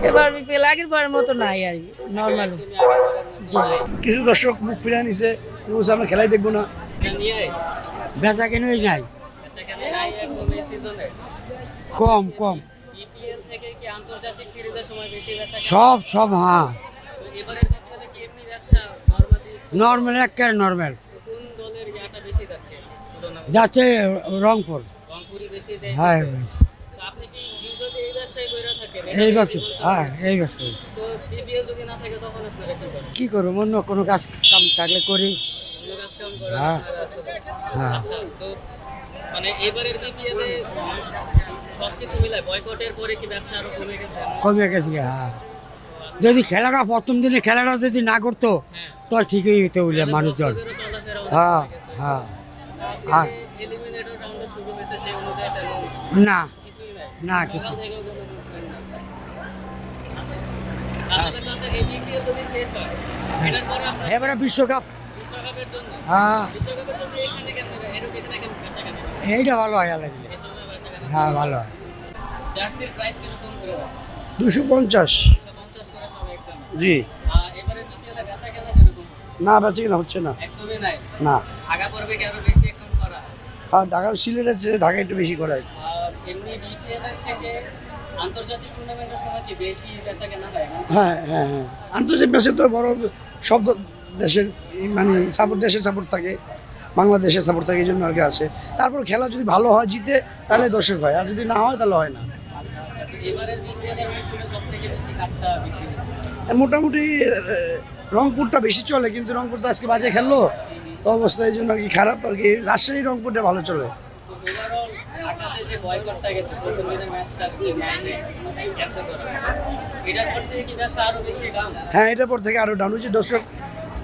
এবার বিপিএল আগের বারের মতো নাই আর কি, নর্মাল। কিছু দর্শক মুখ ফিরে নিছে, আমরা খেলাই দেখবো না। বেচা কেনই নাই, কম কম সব সব। হ্যাঁ, নর্মাল একেবারে নর্মাল যাচ্ছে রংপুর। হ্যাঁ, এই ব্যবসা। হ্যাঁ, এই ব্যবসা কি করবো, অন্য কোনো কাজ কাম থাকলে করি। হ্যাঁ হ্যাঁ, কমে গেছে। হ্যাঁ, যদি খেলাটা প্রথম দিনে খেলাটা যদি না করতো তো ঠিকই হতো বলে মানুষজন। হ্যাঁ হ্যাঁ হ্যাঁ, না না কিছু। এবারে বিশ্বকাপ। হ্যাঁ, এইটা ভালো হয় আলাদা। হ্যাঁ, ভালো হয়। 250। জি না, বেচে কিনা হচ্ছে না। না, হ্যাঁ, ঢাকা সিলেট আছে, ঢাকা একটু বেশি করায়। হ্যাঁ হ্যাঁ হ্যাঁ, আন্তর্জাতিক ম্যাচে তো বড় সব দেশের মানে সাপোর্ট, দেশের সাপোর্ট থাকে, বাংলাদেশের সাপোর্ট থাকে, এই জন্য আর কি আসে। তারপর খেলা যদি ভালো হয়, জিতে, তাহলে দর্শক হয়, আর যদি না হয় তাহলে হয় না। মোটামুটি রংপুরটা বেশি চলে, কিন্তু রংপুর তো আজকে বাজে খেললো, তো অবস্থা এই জন্য আর কি খারাপ আর কি। রাজশাহী রংপুরটা ভালো চলে। হ্যাঁ, এটার পর থেকে আরো ডাউন হয়েছে দর্শক,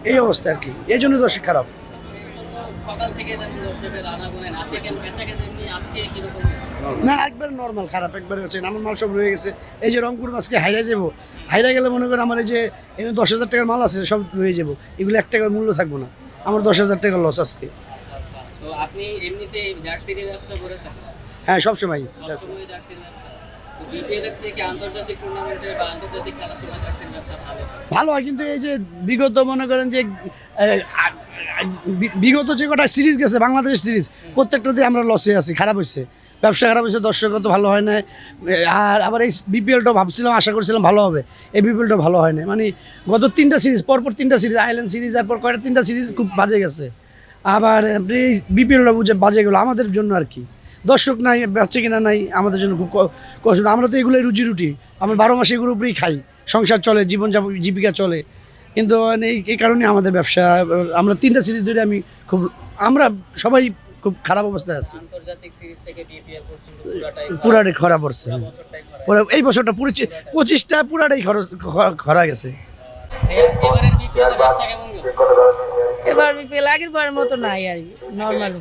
এই অবস্থা আর কি, এই জন্য দর্শক খারাপ। না, একবার নর্মাল খারাপ, একবার হচ্ছে আমার মাল সব রয়ে গেছে। এই যে রংপুর মাছকে হাইরা যাবো, হাইরা গেলে মনে করেন আমার এই যে 10,000 টাকার মাল আছে সব রয়ে যাবো, এগুলো 1 টাকার মূল্য থাকবো না, আমার 10,000 টাকা লস আজকে। হ্যাঁ, সবসময়। ভালো হয়, কিন্তু এই যে বিগত মনে করেন যে বিগত যে কটা সিরিজ গেছে, বাংলাদেশ সিরিজ, প্রত্যেকটাতে আমরা লসে আছি, খারাপ হচ্ছে, ব্যবসা খারাপ হচ্ছে, দর্শক তো ভালো হয় না। আর আবার এই বিপিএলটাও ভাবছিলাম, আশা করছিলাম ভালো হবে, এই বিপিএলটা ভালো হয় না। মানে গত 3টা সিরিজ, পরপর 3টা সিরিজ, আইল্যান্ড সিরিজ, তারপর কয়টা 3টা সিরিজ খুব বাজে গেছে। আবার এই বিপিএলটা বুঝে বাজে গেলো আমাদের জন্য আর কি। দর্শক নাই, বাচ্চা কিনা নাই, আমাদের জন্য খুব কষ্ট। আমরা তো এগুলোই রুজি রুটি, আমরা 12 মাসে এগুলোর উপরেই খাই, সংসার চলে, জীবিকা চলে। কিন্তু এই কারণে আমাদের ব্যবসা, আমরা 3টা সিরিজ ধরে আমরা সবাই খুব খারাপ অবস্থায় আছি। পুরাটাই খরা পড়ছে। এই বছরটা পুরো 25টা পুরাটাই খরা গেছে। এবার বিপিএল আগের বারের মতো নাই আর কি, নর্মাল।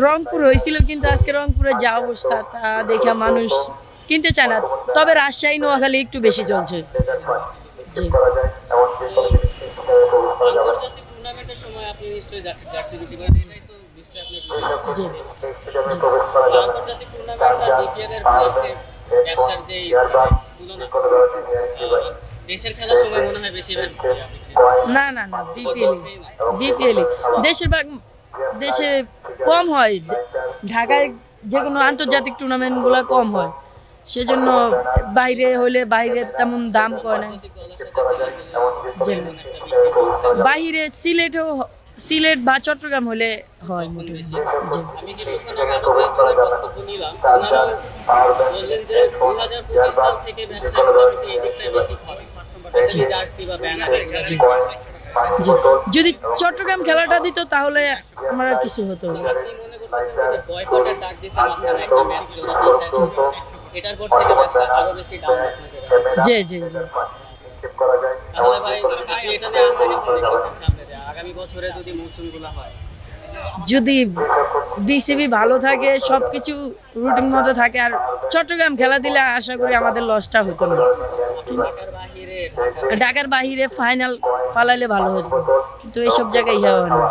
রংপুর হয়েছিল, কিন্তু আজকে রংপুরের যা অবস্থা তা দেখে মানুষ কিনতে চায় না। তবে রাজশাহী, নোয়াখালী একটু বেশি চলছে। জি, না না না, বিপিএল দেশে কম হয়। ঢাকায় যে কোনো আন্তর্জাতিক টুর্নামেন্টগুলো কম হয়, সেজন্য বাইরে হলে বাইরে তেমন দাম করে না। বাইরে সিলেট বা চট্টগ্রাম হলে হয় মোটামুটি। যদি চট্টগ্রাম খেলাটা দিত তাহলে আমার কিছু হতো। জি জি জি। যদি বিসিবি ভালো থাকে, সবকিছু রুটিন মতো থাকে, আর চট্টগ্রাম খেলা দিলে আশা করি আমাদের লসটা হতো না। ঢাকার বাহিরে ফাইনাল ফালাইলে ভালো হতো, কিন্তু এইসব জায়গায় ইয়া হয় না।